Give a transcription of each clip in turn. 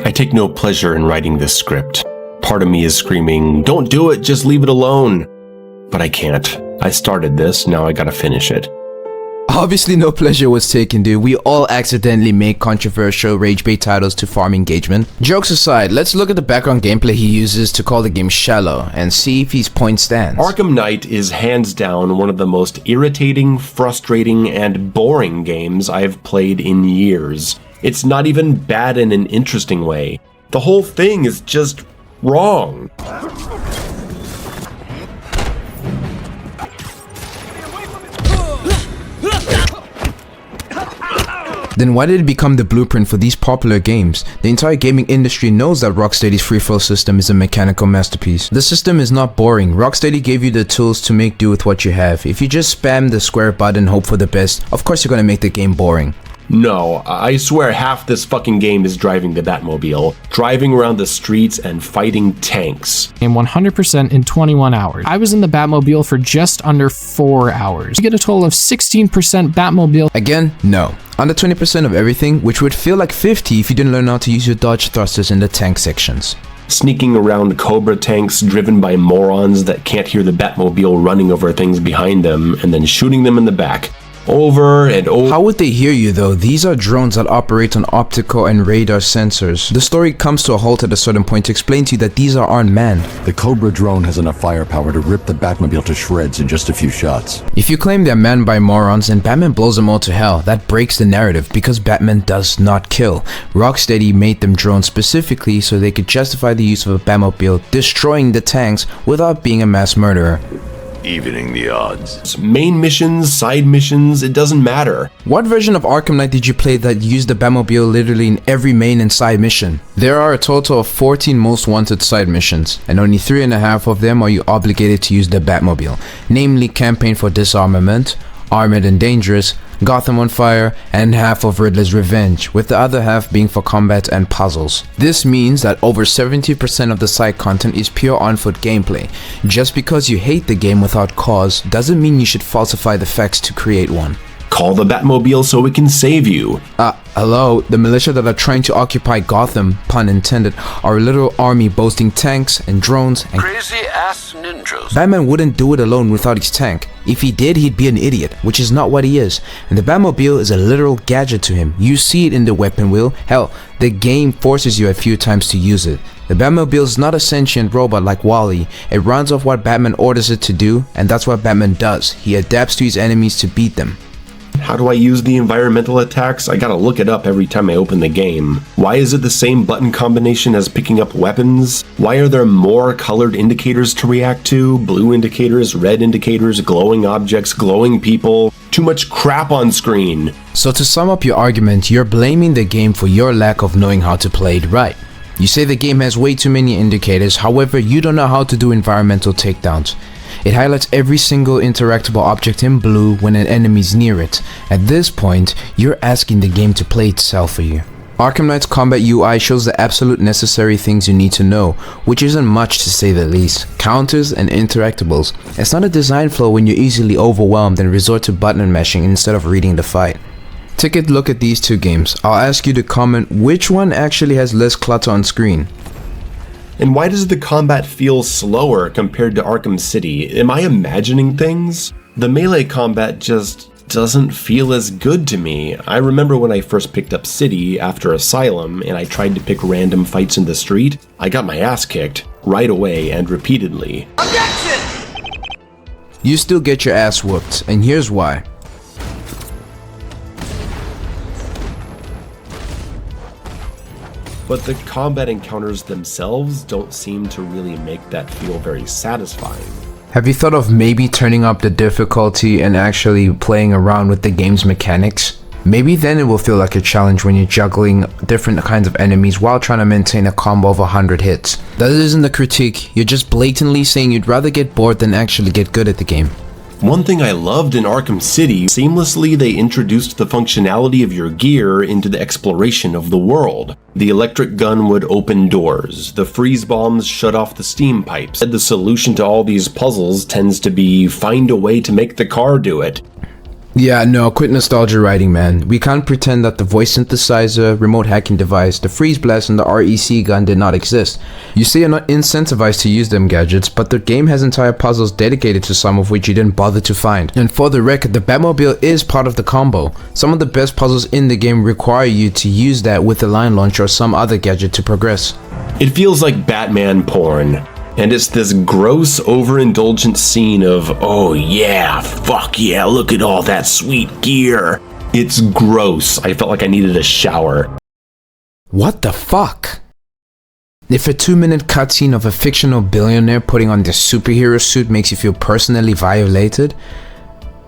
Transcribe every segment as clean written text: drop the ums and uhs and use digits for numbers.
I take no pleasure in writing this script. Part of me is screaming, "Don't do it, just leave it alone." But I can't. I started this, now I gotta finish it. Obviously no pleasure was taken, dude. We all accidentally make controversial rage bait titles to farm engagement. Jokes aside, let's look at the background gameplay he uses to call the game shallow and see if his point stands. Arkham Knight is hands down one of the most irritating, frustrating, and boring games I've played in years. It's not even bad in an interesting way. The whole thing is just wrong. Then why did it become the blueprint for these popular games? The entire gaming industry knows that Rocksteady's free-flow system is a mechanical masterpiece. The system is not boring. Rocksteady gave you the tools to make do with what you have. If you just spam the square button and hope for the best, of course you're gonna make the game boring. No, I swear half this fucking game is driving the Batmobile, driving around the streets and fighting tanks. And 100% in 21 hours. I was in the Batmobile for just under 4 hours. You get a total of 16% Batmobile. Again, no. Under 20% of everything, which would feel like 50 if you didn't learn how to use your dodge thrusters in the tank sections. Sneaking around Cobra tanks driven by morons that can't hear the Batmobile running over things behind them and then shooting them in the back. Over and over. How would they hear you though? These are drones that operate on optical and radar sensors. The story comes to a halt at a certain point to explain to you that these are unmanned. The Cobra drone has enough firepower to rip the Batmobile to shreds in just a few shots. If you claim they're manned by morons and Batman blows them all to hell, that breaks the narrative because Batman does not kill. Rocksteady made them drones specifically so they could justify the use of a Batmobile destroying the tanks without being a mass murderer. Evening the odds. Main missions, side missions, it doesn't matter. What version of Arkham Knight did you play that used the Batmobile literally in every main and side mission? There are a total of 14 most wanted side missions, and only 3.5 of them are you obligated to use the Batmobile, namely Campaign for Disarmament, Armored and Dangerous, Gotham on Fire, and half of Riddler's Revenge, with the other half being for combat and puzzles. This means that over 70% of the side content is pure on-foot gameplay. Just because you hate the game without cause doesn't mean you should falsify the facts to create one. Call the Batmobile so it can save you. Hello, the militia that are trying to occupy Gotham, pun intended, are a little army boasting tanks and drones and crazy-ass ninjas. Batman wouldn't do it alone without his tank. If he did, he'd be an idiot, which is not what he is. And the Batmobile is a literal gadget to him. You see it in the weapon wheel. Hell, the game forces you a few times to use it. The Batmobile is not a sentient robot like Wall-E. It runs off what Batman orders it to do, and that's what Batman does. He adapts to his enemies to beat them. How do I use the environmental attacks? I gotta look it up every time I open the game. Why is it the same button combination as picking up weapons? Why are there more colored indicators to react to? Blue indicators, red indicators, glowing objects, glowing people. Too much crap on screen. So to sum up your argument, you're blaming the game for your lack of knowing how to play it right. You say the game has way too many indicators, however you don't know how to do environmental takedowns. It highlights every single interactable object in blue when an enemy's near it. At this point, you're asking the game to play itself for you. Arkham Knight's combat UI shows the absolute necessary things you need to know, which isn't much to say the least. Counters and interactables. It's not a design flaw when you're easily overwhelmed and resort to button mashing instead of reading the fight. Take a look at these two games. I'll ask you to comment which one actually has less clutter on screen. And why does the combat feel slower compared to Arkham City? Am I imagining things? The melee combat just doesn't feel as good to me. I remember when I first picked up City after Asylum and I tried to pick random fights in the street, I got my ass kicked right away and repeatedly. Objection! You still get your ass whooped, and here's why. But the combat encounters themselves don't seem to really make that feel very satisfying. Have you thought of maybe turning up the difficulty and actually playing around with the game's mechanics? Maybe then it will feel like a challenge when you're juggling different kinds of enemies while trying to maintain a combo of 100 hits. That isn't a critique, you're just blatantly saying you'd rather get bored than actually get good at the game. One thing I loved in Arkham City, seamlessly they introduced the functionality of your gear into the exploration of the world. The electric gun would open doors, the freeze bombs shut off the steam pipes. The solution to all these puzzles tends to be find a way to make the car do it. Yeah, no, quit nostalgia writing, man. We can't pretend that the voice synthesizer, remote hacking device, the freeze blast, and the REC gun did not exist. You say you're not incentivized to use them gadgets, but the game has entire puzzles dedicated to some of which you didn't bother to find. And for the record, the Batmobile is part of the combo. Some of the best puzzles in the game require you to use that with the line launcher or some other gadget to progress. It feels like Batman porn. And it's this gross, overindulgent scene of, oh yeah, fuck yeah, look at all that sweet gear. It's gross. I felt like I needed a shower. What the fuck? If a 2-minute cutscene of a fictional billionaire putting on this superhero suit makes you feel personally violated,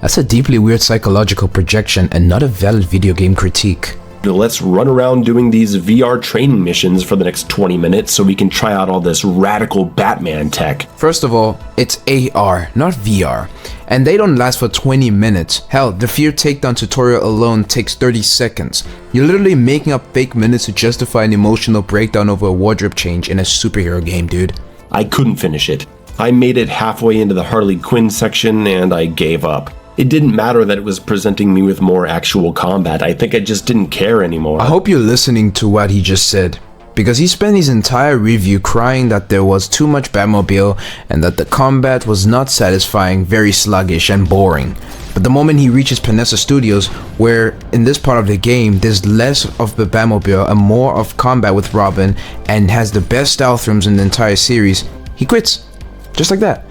that's a deeply weird psychological projection and not a valid video game critique. Let's run around doing these VR training missions for the next 20 minutes so we can try out all this radical Batman tech. First of all, it's AR, not VR. And they don't last for 20 minutes. Hell, the Fear Takedown tutorial alone takes 30 seconds. You're literally making up fake minutes to justify an emotional breakdown over a wardrobe change in a superhero game, dude. I couldn't finish it. I made it halfway into the Harley Quinn section and I gave up. It didn't matter that it was presenting me with more actual combat. I think I just didn't care anymore. I hope you're listening to what he just said, because he spent his entire review crying that there was too much Batmobile and that the combat was not satisfying, very sluggish and boring. But the moment he reaches Panessa Studios, where in this part of the game there's less of the Batmobile and more of combat with Robin and has the best stealth rooms in the entire series, he quits. Just like that.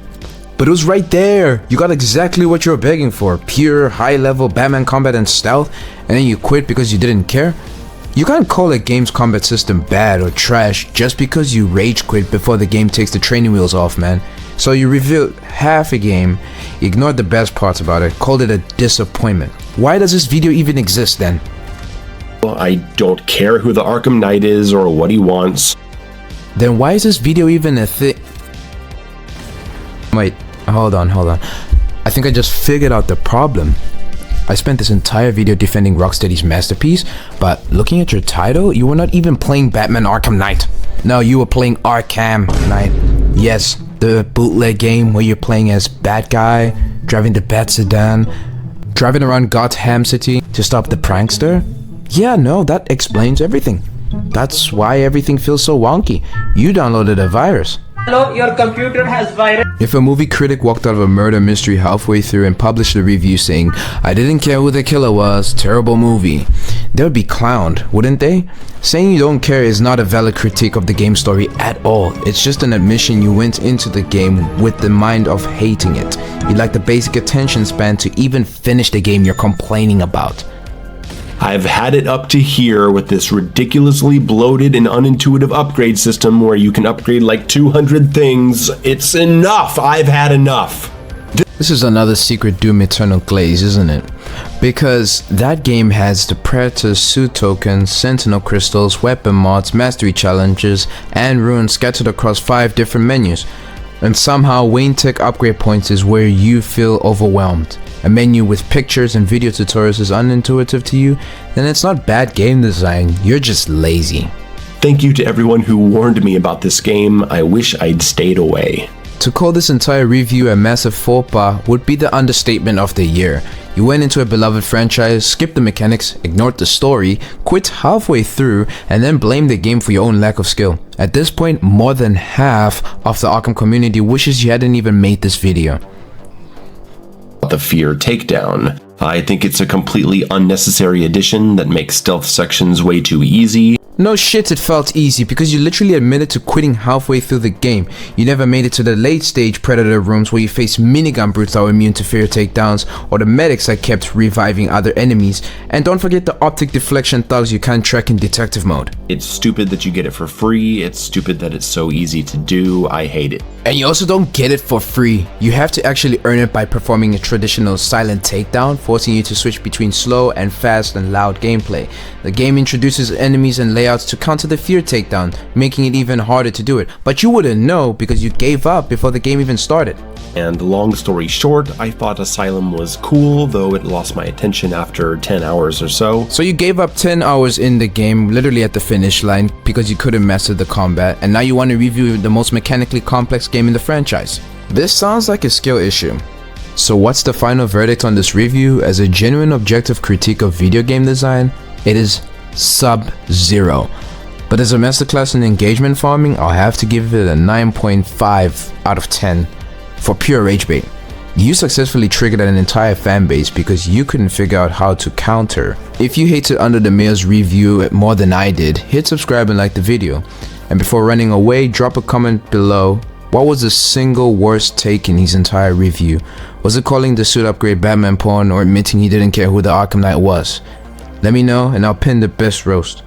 But it was right there. You got exactly what you were begging for. Pure, high-level Batman combat and stealth, and then you quit because you didn't care? You can't call a game's combat system bad or trash just because you rage quit before the game takes the training wheels off, man. So you revealed half a game, ignored the best parts about it, called it a disappointment. Why does this video even exist then? Well, I don't care who the Arkham Knight is or what he wants. Then why is this video even a thing? Wait, hold on. I think I just figured out the problem. I spent this entire video defending Rocksteady's masterpiece, but looking at your title, you were not even playing Batman Arkham Knight. No, you were playing Arkham Knight. Yes, the bootleg game where you're playing as Bat Guy, driving the Bat Sedan, driving around Gotham City to stop the prankster. Yeah, no, that explains everything. That's why everything feels so wonky. You downloaded a virus. Hello, your computer has virus. If a movie critic walked out of a murder mystery halfway through and published a review saying, "I didn't care who the killer was, terrible movie," they would be clowned, wouldn't they? Saying you don't care is not a valid critique of the game story at all. It's just an admission you went into the game with the mind of hating it. You lack the basic attention span to even finish the game you're complaining about. I've had it up to here with this ridiculously bloated and unintuitive upgrade system where you can upgrade like 200 things. It's enough! I've had enough! This is another Secret Doom Eternal Glaze, isn't it? Because that game has the Predator suit tokens, Sentinel crystals, weapon mods, mastery challenges, and runes scattered across 5 different menus. And somehow WayneTech upgrade points is where you feel overwhelmed. A menu with pictures and video tutorials is unintuitive to you, then it's not bad game design, you're just lazy. Thank you to everyone who warned me about this game. I wish I'd stayed away. To call this entire review a massive faux pas would be the understatement of the year. You went into a beloved franchise, skipped the mechanics, ignored the story, quit halfway through, and then blamed the game for your own lack of skill. At this point, more than half of the Arkham community wishes you hadn't even made this video. The Fear Takedown. I think it's a completely unnecessary addition that makes stealth sections way too easy. No shit, it felt easy because you literally admitted to quitting halfway through the game. You never made it to the late stage Predator rooms where you face minigun brutes that were immune to fear takedowns, or the medics that kept reviving other enemies. And don't forget the optic deflection thugs you can't track in detective mode. It's stupid that you get it for free. It's stupid that it's so easy to do. I hate it. And you also don't get it for free. You have to actually earn it by performing a traditional silent takedown, forcing you to switch between slow and fast and loud gameplay. The game introduces enemies and layouts to counter the fear takedown, making it even harder to do it. But you wouldn't know because you gave up before the game even started. And long story short, I thought Asylum was cool, though it lost my attention after 10 hours or so. So you gave up 10 hours in the game, literally at the finish line, because you couldn't master the combat, and now you want to review the most mechanically complex game in the franchise. This sounds like a skill issue. So what's the final verdict on this review? As a genuine objective critique of video game design, it is sub-0. But as a masterclass in engagement farming, I'll have to give it a 9.5 out of 10 for pure rage bait. You successfully triggered an entire fan base because you couldn't figure out how to counter. If you hated under the Mayo's review more than I did, hit subscribe and like the video. And before running away, drop a comment below. What was the single worst take in his entire review? Was it calling the suit upgrade Batman porn or admitting he didn't care who the Arkham Knight was? Let me know and I'll pin the best roast.